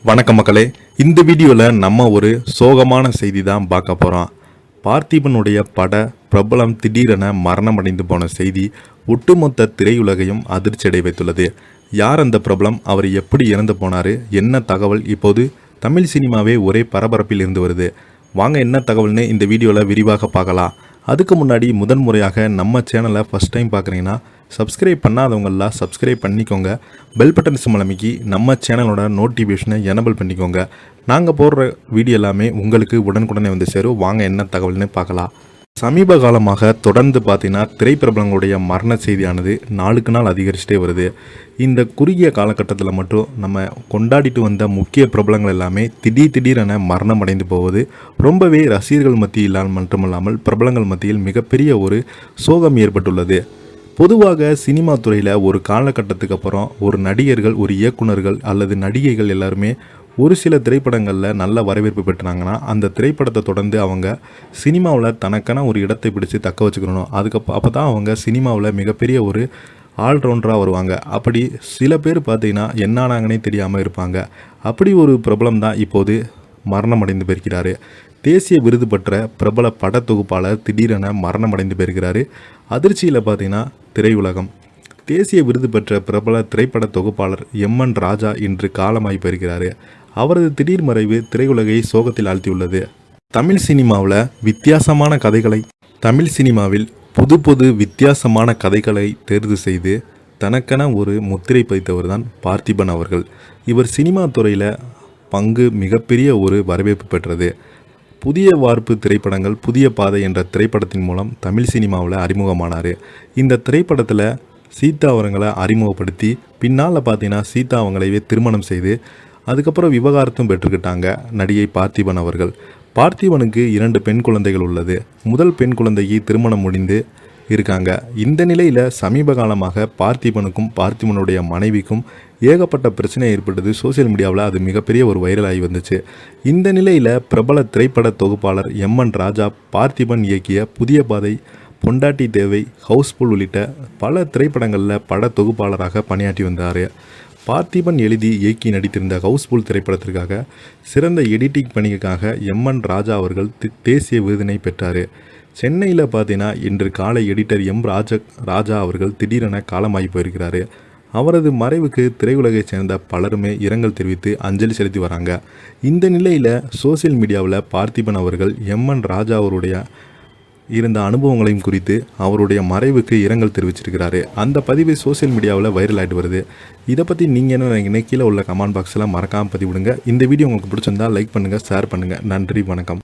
வணக்கம் மக்களே. இந்த வீடியோவில் நம்ம ஒரு சோகமான செய்தி தான் பார்க்க போகிறோம். பார்த்திபனுடைய பட பிரபலம் திடீரென மரணமடைந்து போன செய்தி ஒட்டுமொத்த திரையுலகையும் அதிர்ச்சியடை வைத்துள்ளது. யார் அந்த பிரபலம், அவர் எப்படி இறந்து போனார், என்ன தகவல், இப்போது தமிழ் சினிமாவே ஒரே பரபரப்பில் இருந்து வருது. வாங்க என்ன தகவல்னு இந்த வீடியோவில் விரிவாக பார்க்கலாம். அதுக்கு முன்னாடி முதன்முறையாக நம்ம சேனலை ஃபஸ்ட் டைம் பார்க்குறீங்கன்னா சப்ஸ்கிரைப் பண்ணாதவங்களாம் சப்ஸ்கிரைப் பண்ணிக்கோங்க. பெல் பட்டன் சிம்பல் அமைக்கி நம்ம சேனலோட நோட்டிஃபிகேஷனை எனபிள் பண்ணிக்கோங்க. நாங்கள் போடுற வீடியோ எல்லாமே உங்களுக்கு உடனுக்குடனே வந்து சேரும். வாங்க என்ன தகவல்னு பார்க்கலாம். சமீப காலமாக தொடர்ந்து பார்த்தீங்கன்னா திரைப்பிரபலங்களுடைய மரண செய்தியானது நாளுக்கு நாள் அதிகரிச்சுட்டே வருது. இந்த குறுகிய காலகட்டத்தில் மட்டும் நம்ம கொண்டாடிட்டு வந்த முக்கிய பிரபலங்கள் எல்லாமே திடீரென மரணம் அடைந்து போவது ரொம்பவே ரசிகர்கள் மத்தியில் மட்டுமல்லாமல் பிரபலங்கள் மத்தியில் மிகப்பெரிய ஒரு சோகம் ஏற்பட்டுள்ளது. பொதுவாக சினிமா துறையில் ஒரு காலகட்டத்துக்கு அப்புறம் ஒரு நடிகர்கள், ஒரு இயக்குனர்கள் அல்லது நடிகைகள் எல்லாருமே ஒரு சில திரைப்படங்களில் நல்ல வரவேற்பு பெற்றாங்கன்னா அந்த திரைப்படத்தை தொடர்ந்து அவங்க சினிமாவில் தனக்கான ஒரு இடத்தை பிடிச்சி தக்க வச்சுக்கணும். அப்போ தான் அவங்க சினிமாவில் மிகப்பெரிய ஒரு ஆல்ரவுண்டராக வருவாங்க. அப்படி சில பேர் பார்த்திங்கன்னா என்னானாங்கன்னே தெரியாமல் இருப்பாங்க. அப்படி ஒரு பிரபலம் தான் இப்போது மரணமடைந்து போயிருக்கிறாரு. தேசிய விருது பெற்ற பிரபல படத்தொகுப்பாளர் திடீரென மரணமடைந்து போயிருக்கிறாரு. அதிர்ச்சியில் பார்த்திங்கன்னா திரையுலகம். தேசிய விருது பெற்ற பிரபல திரைப்பட தொகுப்பாளர் எம்என் ராஜா இன்று காலமாகி போயிருக்கிறாரு. அவரது திடீர் மறைவு திரையுலகை சோகத்தில் ஆழ்த்தியுள்ளது. தமிழ் சினிமாவில் புது வித்தியாசமான கதைகளை தேர்வு செய்து தனக்கென ஒரு முத்திரை பதித்தவர் தான் பார்த்திபன் அவர்கள். இவர் சினிமா துறையில் பங்கு மிகப்பெரிய ஒரு வரவேற்பு பெற்றது. புதிய வார்ப்பு திரைப்படங்கள், புதிய பாதை என்ற திரைப்படத்தின் மூலம் தமிழ் சினிமாவில் அறிமுகமானார். இந்த திரைப்படத்தில் சீதா அவர்களை அறிமுகப்படுத்தி பின்னால் பார்த்தீங்கன்னா சீதா அவங்களையே திருமணம் செய்து அதுக்கப்புறம் விவகாரத்தும் பெற்றுக்கிட்டாங்க நடிகை பார்த்திபன் அவர்கள். பார்த்திபனுக்கு 2 பெண் குழந்தைகள் உள்ளது. முதல் பெண் குழந்தைக்கு திருமணம் முடிந்து இருக்காங்க. இந்த நிலையில் சமீப காலமாக பார்த்திபனுடைய மனைவிக்கும் ஏகப்பட்ட பிரச்சனை ஏற்பட்டது. சோசியல் மீடியாவில் அது மிகப்பெரிய ஒரு வைரலாகி வந்துச்சு. இந்த நிலையில் பிரபல திரைப்பட தொகுப்பாளர் எம்என் ராஜா பார்த்திபன் இயக்கிய புதிய பாதை, பொண்டாட்டி தேவை, ஹவுஸ்ஃபுல் உள்ளிட்ட பல திரைப்படங்களில் பட தொகுப்பாளராக பணியாற்றி வந்தார். பார்த்திபன் எழுதி இயக்கி நடித்திருந்த ஹவுஸ்ஃபுல் திரைப்படத்திற்காக சிறந்த எடிட்டிங் பணிக்காக எம்என் ராஜா அவர்கள் தேசிய விருதினை பெற்றார். சென்னையில் பார்த்தீங்கன்னா இன்று காலை எடிட்டர் ராஜா அவர்கள் திடீரென காலமாகி போயிருக்கிறாரு. அவரது மறைவுக்கு திரையுலகைச் சேர்ந்த பலருமே இரங்கல் தெரிவித்து அஞ்சலி செலுத்தி வராங்க. இந்த நிலையில் சோசியல் மீடியாவில் பார்த்திபன் அவர்கள் எம்என் ராஜா அவருடைய இருந்த அனுபவங்களையும் குறித்து அவருடைய மறைவுக்கு இரங்கல் தெரிவிச்சிருக்கிறாரு. அந்த பதிவு சோசியல் மீடியாவில் வைரல் ஆகிட்டு வருது. இதை பற்றி நீங்கள் என்ன நினைக்கிறீங்க? கீழே உள்ள கமெண்ட் பாக்ஸில் மறக்காமல் பதிவிடுங்க. இந்த வீடியோ உங்களுக்கு பிடிச்சிருந்தால் லைக் பண்ணுங்கள், ஷேர் பண்ணுங்கள். நன்றி, வணக்கம்.